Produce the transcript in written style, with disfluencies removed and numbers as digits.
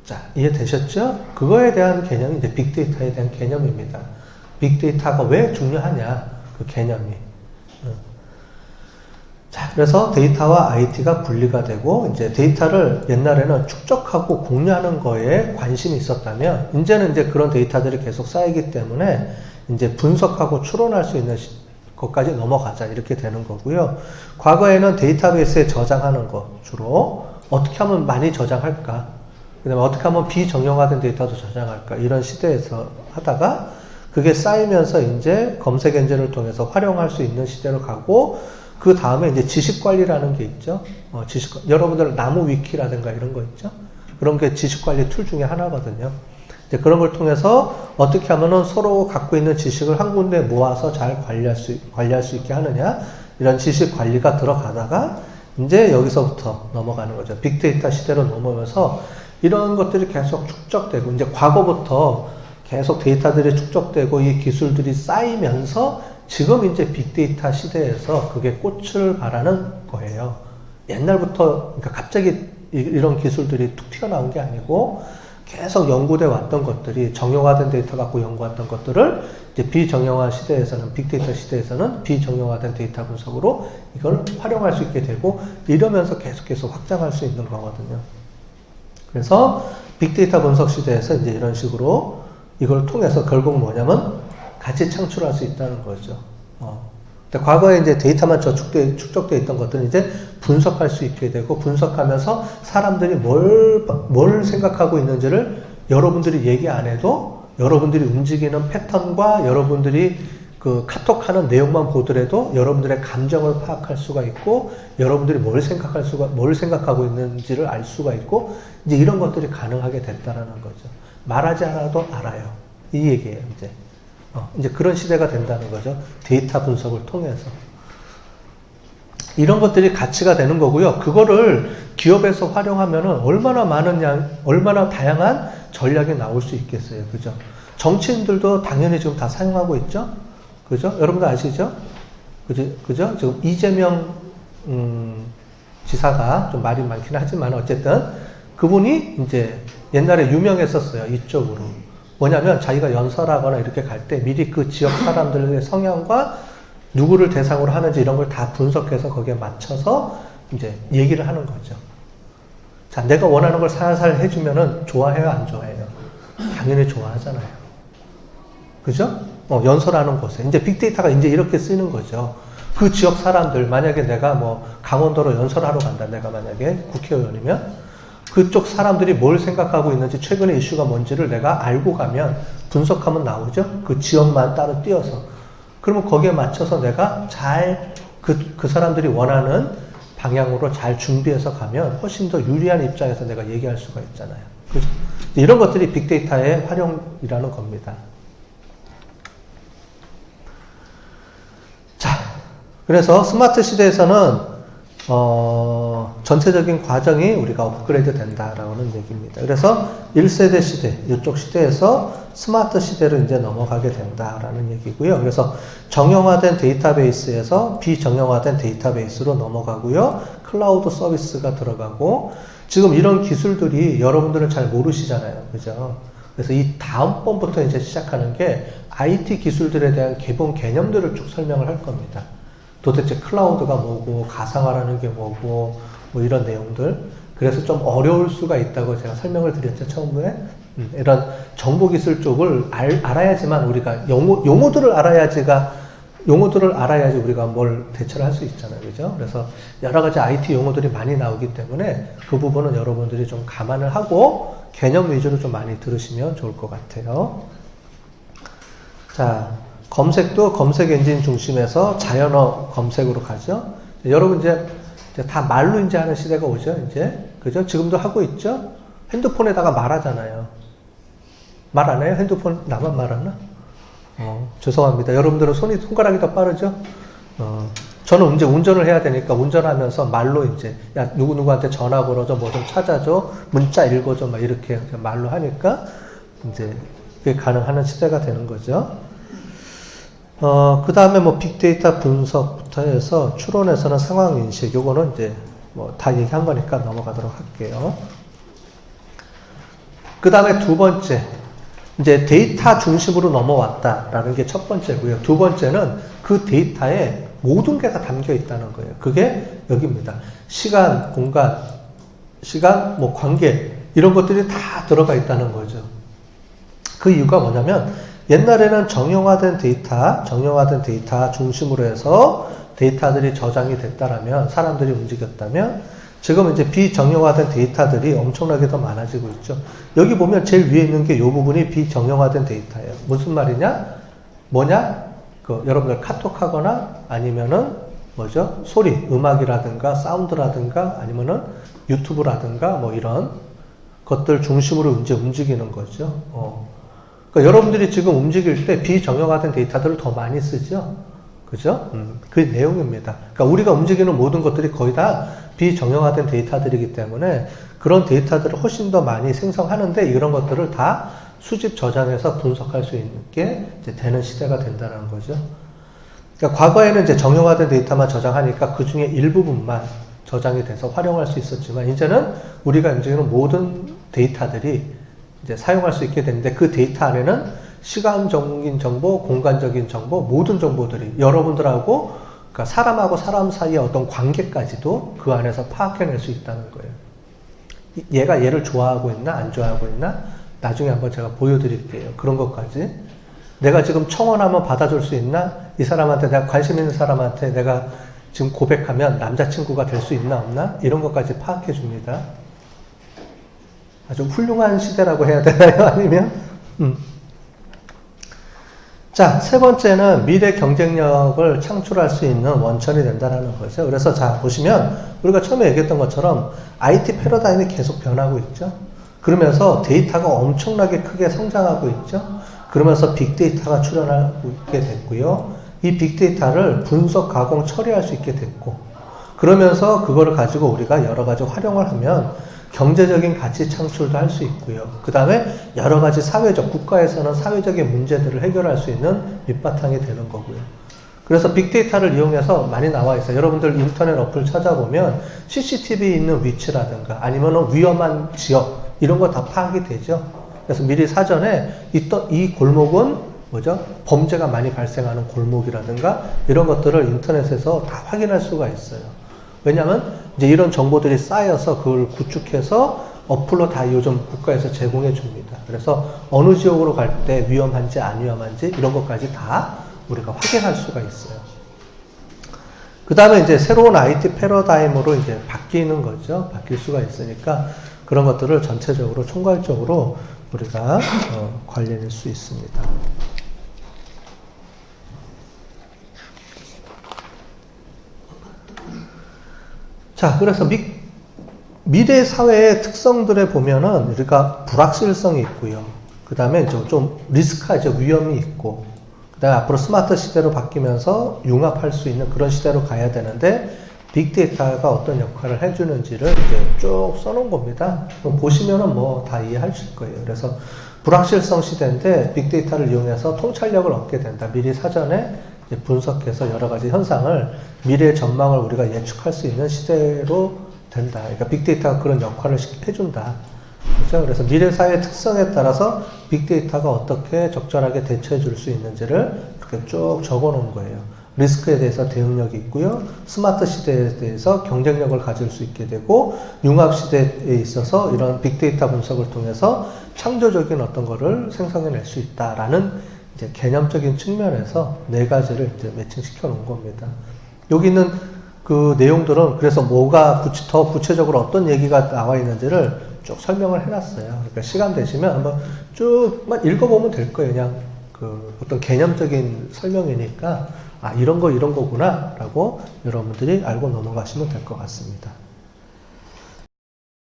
자, 이해되셨죠? 그거에 대한 개념이 이제 빅데이터에 대한 개념입니다. 빅데이터가 왜 중요하냐, 그 개념이. 자, 그래서 데이터와 IT가 분리가 되고, 이제 데이터를 옛날에는 축적하고 공유하는 거에 관심이 있었다면, 이제는 이제 그런 데이터들이 계속 쌓이기 때문에, 이제 분석하고 추론할 수 있는 것까지 넘어가자, 이렇게 되는 거고요. 과거에는 데이터베이스에 저장하는 거, 주로, 어떻게 하면 많이 저장할까? 그 다음에 어떻게 하면 비정형화된 데이터도 저장할까? 이런 시대에서 하다가, 그게 쌓이면서 이제 검색 엔진을 통해서 활용할 수 있는 시대로 가고, 그 다음에 이제 지식관리라는 게 있죠. 여러분들 나무 위키라든가 이런 거 있죠. 그런 게 지식관리 툴 중에 하나거든요. 이제 그런 걸 통해서 어떻게 하면은 서로 갖고 있는 지식을 한 군데 모아서 잘 관리할 수 있게 하느냐. 이런 지식 관리가 들어가다가 이제 여기서부터 넘어가는 거죠. 빅데이터 시대로 넘어오면서 이런 것들이 계속 축적되고, 이제 과거부터 계속 데이터들이 축적되고 이 기술들이 쌓이면서 지금 이제 빅데이터 시대에서 그게 꽃을 발하는 거예요. 옛날부터, 그러니까 갑자기 이런 기술들이 툭 튀어나온 게 아니고 계속 연구돼 왔던 것들이, 정형화된 데이터 갖고 연구했던 것들을 이제 비정형화 시대에서는, 빅데이터 시대에서는 비정형화된 데이터 분석으로 이걸 활용할 수 있게 되고, 이러면서 계속 확장할 수 있는 거거든요. 그래서 빅데이터 분석 시대에서 이제 이런 식으로 이걸 통해서 결국 뭐냐면 같이 창출할 수 있다는 거죠. 근데 과거에 이제 데이터만 축적되어 있던 것들은 이제 분석할 수 있게 되고, 분석하면서 사람들이 뭘 생각하고 있는지를 여러분들이 얘기 안 해도, 여러분들이 움직이는 패턴과 여러분들이 그 카톡하는 내용만 보더라도 여러분들의 감정을 파악할 수가 있고, 여러분들이 뭘 생각하고 있는지를 알 수가 있고, 이제 이런 것들이 가능하게 됐다라는 거죠. 말하지 않아도 알아요. 이 얘기예요, 이제. 이제 그런 시대가 된다는 거죠. 데이터 분석을 통해서. 이런 것들이 가치가 되는 거고요. 그거를 기업에서 활용하면은 얼마나 다양한 전략이 나올 수 있겠어요. 그죠? 정치인들도 당연히 지금 다 사용하고 있죠? 그죠? 여러분들 아시죠? 그죠? 지금 이재명, 지사가 좀 말이 많긴 하지만 어쨌든 그분이 이제 옛날에 유명했었어요. 이쪽으로. 뭐냐면 자기가 연설하거나 이렇게 갈 때 미리 그 지역 사람들의 성향과 누구를 대상으로 하는지 이런 걸 다 분석해서 거기에 맞춰서 이제 얘기를 하는 거죠. 자, 내가 원하는 걸 살살 해주면은 좋아해요, 안 좋아해요? 당연히 좋아하잖아요. 그죠? 연설하는 곳에. 이제 빅데이터가 이제 이렇게 쓰이는 거죠. 그 지역 사람들, 만약에 내가 뭐 강원도로 연설하러 간다. 내가 만약에 국회의원이면 그쪽 사람들이 뭘 생각하고 있는지, 최근의 이슈가 뭔지를 내가 알고 가면 분석하면 나오죠? 그 지역만 따로 띄어서. 그러면 거기에 맞춰서 내가 잘 그 사람들이 원하는 방향으로 잘 준비해서 가면 훨씬 더 유리한 입장에서 내가 얘기할 수가 있잖아요. 그죠? 이런 것들이 빅데이터의 활용이라는 겁니다. 자, 그래서 스마트 시대에서는 전체적인 과정이 우리가 업그레이드 된다라는 얘기입니다. 그래서 1세대 시대, 이쪽 시대에서 스마트 시대로 이제 넘어가게 된다라는 얘기고요. 그래서 정형화된 데이터베이스에서 비정형화된 데이터베이스로 넘어가고요. 클라우드 서비스가 들어가고, 지금 이런 기술들이 여러분들은 잘 모르시잖아요. 그죠? 그래서 이 다음번부터 이제 시작하는 게 IT 기술들에 대한 기본 개념들을 쭉 설명을 할 겁니다. 도대체 클라우드가 뭐고, 가상화라는 게 뭐고, 뭐 이런 내용들. 그래서 좀 어려울 수가 있다고 제가 설명을 드렸죠, 처음에. 이런 정보기술 쪽을 알아야지만 우리가 용어들을 알아야지 우리가 뭘 대처를 할 수 있잖아요. 그죠? 그래서 여러 가지 IT 용어들이 많이 나오기 때문에 그 부분은 여러분들이 좀 감안을 하고 개념 위주로 좀 많이 들으시면 좋을 것 같아요. 자, 검색도 검색 엔진 중심에서 자연어 검색으로 가죠. 여러분 이제 다 말로 이제 하는 시대가 오죠. 이제 그죠? 지금도 하고 있죠. 핸드폰에다가 말하잖아요. 말 안 해요? 핸드폰 나만 말하나? 죄송합니다. 여러분들은 손가락이 더 빠르죠? 저는 이제 운전을 해야 되니까 운전하면서 말로 이제 야 누구누구한테 전화 걸어줘, 뭐 좀 찾아줘, 문자 읽어줘, 막 이렇게 말로 하니까 이제 그게 가능한 시대가 되는 거죠. 그 다음에 뭐 빅데이터 분석부터 해서 추론에서는 상황인식, 요거는 이제 뭐 다 얘기한 거니까 넘어가도록 할게요. 그 다음에 두 번째, 이제 데이터 중심으로 넘어왔다라는 게 첫 번째고요. 두 번째는 그 데이터에 모든 게 다 담겨 있다는 거예요. 그게 여기입니다. 시간, 공간, 뭐 관계 이런 것들이 다 들어가 있다는 거죠. 그 이유가 뭐냐면 옛날에는 정형화된 데이터 중심으로 해서 데이터들이 저장이 됐다라면 사람들이 움직였다면 지금 이제 비정형화된 데이터들이 엄청나게 더 많아지고 있죠. 여기 보면 제일 위에 있는 게 이 부분이 비정형화된 데이터예요. 무슨 말이냐? 뭐냐? 여러분들 카톡 하거나 아니면은 뭐죠? 소리, 음악이라든가 사운드라든가 아니면은 유튜브라든가 뭐 이런 것들 중심으로 이제 움직이는 거죠. 그러니까 여러분들이 지금 움직일 때 비정형화된 데이터들을 더 많이 쓰죠. 그죠? 그 내용입니다. 그러니까 우리가 움직이는 모든 것들이 거의 다 비정형화된 데이터들이기 때문에 그런 데이터들을 훨씬 더 많이 생성하는데 이런 것들을 다 수집 저장해서 분석할 수 있게 이제 되는 시대가 된다는 거죠. 그러니까 과거에는 이제 정형화된 데이터만 저장하니까 그 중에 일부분만 저장이 돼서 활용할 수 있었지만 이제는 우리가 움직이는 모든 데이터들이 이제 사용할 수 있게 되는데 그 데이터 안에는 시간적인 정보, 공간적인 정보, 모든 정보들이 여러분들하고 그러니까 사람하고 사람 사이의 어떤 관계까지도 그 안에서 파악해낼 수 있다는 거예요. 얘가 얘를 좋아하고 있나 안 좋아하고 있나 나중에 한번 제가 보여드릴게요. 그런 것까지. 내가 지금 청혼하면 받아줄 수 있나? 이 사람한테 내가 관심 있는 사람한테 내가 지금 고백하면 남자친구가 될 수 있나 없나? 이런 것까지 파악해 줍니다. 아주 훌륭한 시대라고 해야 되나요? 아니면? 자, 세 번째는 미래 경쟁력을 창출할 수 있는 원천이 된다는 거죠. 그래서 자, 보시면 우리가 처음에 얘기했던 것처럼 IT 패러다임이 계속 변하고 있죠. 그러면서 데이터가 엄청나게 크게 성장하고 있죠. 그러면서 빅데이터가 출현하고 있게 됐고요. 이 빅데이터를 분석, 가공, 처리할 수 있게 됐고 그러면서 그거를 가지고 우리가 여러 가지 활용을 하면 경제적인 가치 창출도 할 수 있고요. 그 다음에 여러 가지 국가에서는 사회적인 문제들을 해결할 수 있는 밑바탕이 되는 거고요. 그래서 빅데이터를 이용해서 많이 나와 있어요. 여러분들 인터넷 어플 찾아보면 CCTV 있는 위치라든가 아니면 위험한 지역 이런 거 다 파악이 되죠. 그래서 미리 사전에 이 골목은 뭐죠? 범죄가 많이 발생하는 골목이라든가 이런 것들을 인터넷에서 다 확인할 수가 있어요. 왜냐하면 이제 이런 정보들이 쌓여서 그걸 구축해서 어플로 다 요즘 국가에서 제공해 줍니다. 그래서 어느 지역으로 갈 때 위험한지 안 위험한지 이런 것까지 다 우리가 확인할 수가 있어요. 그 다음에 이제 새로운 IT 패러다임으로 이제 바뀌는 거죠. 바뀔 수가 있으니까 그런 것들을 전체적으로 총괄적으로 우리가 관리할 수 있습니다. 자, 그래서 미래 사회의 특성들에 보면은 우리가 불확실성이 있고요. 그 다음에 좀 리스크하죠. 위험이 있고. 그 다음에 앞으로 스마트 시대로 바뀌면서 융합할 수 있는 그런 시대로 가야 되는데 빅데이터가 어떤 역할을 해주는지를 이제 쭉 써놓은 겁니다. 보시면은 뭐 다 이해하실 거예요. 그래서 불확실성 시대인데 빅데이터를 이용해서 통찰력을 얻게 된다. 미리 사전에 분석해서 여러 가지 현상을 미래의 전망을 우리가 예측할 수 있는 시대로 된다. 그러니까 빅데이터가 그런 역할을 해준다. 그렇죠? 그래서 미래 사회의 특성에 따라서 빅데이터가 어떻게 적절하게 대처해 줄 수 있는지를 이렇게 쭉 적어 놓은 거예요. 리스크에 대해서 대응력이 있고요. 스마트 시대에 대해서 경쟁력을 가질 수 있게 되고 융합 시대에 있어서 이런 빅데이터 분석을 통해서 창조적인 어떤 거를 생성해낼 수 있다라는 이제 개념적인 측면에서 네 가지를 이제 매칭시켜 놓은 겁니다. 여기 있는 그 내용들은 그래서 뭐가 더 구체적으로 어떤 얘기가 나와 있는지를 쭉 설명을 해놨어요. 그러니까 시간 되시면 한번 쭉만 읽어보면 될 거예요. 그냥 그 어떤 개념적인 설명이니까 아 이런 거구나 라고 여러분들이 알고 넘어가시면 될 것 같습니다.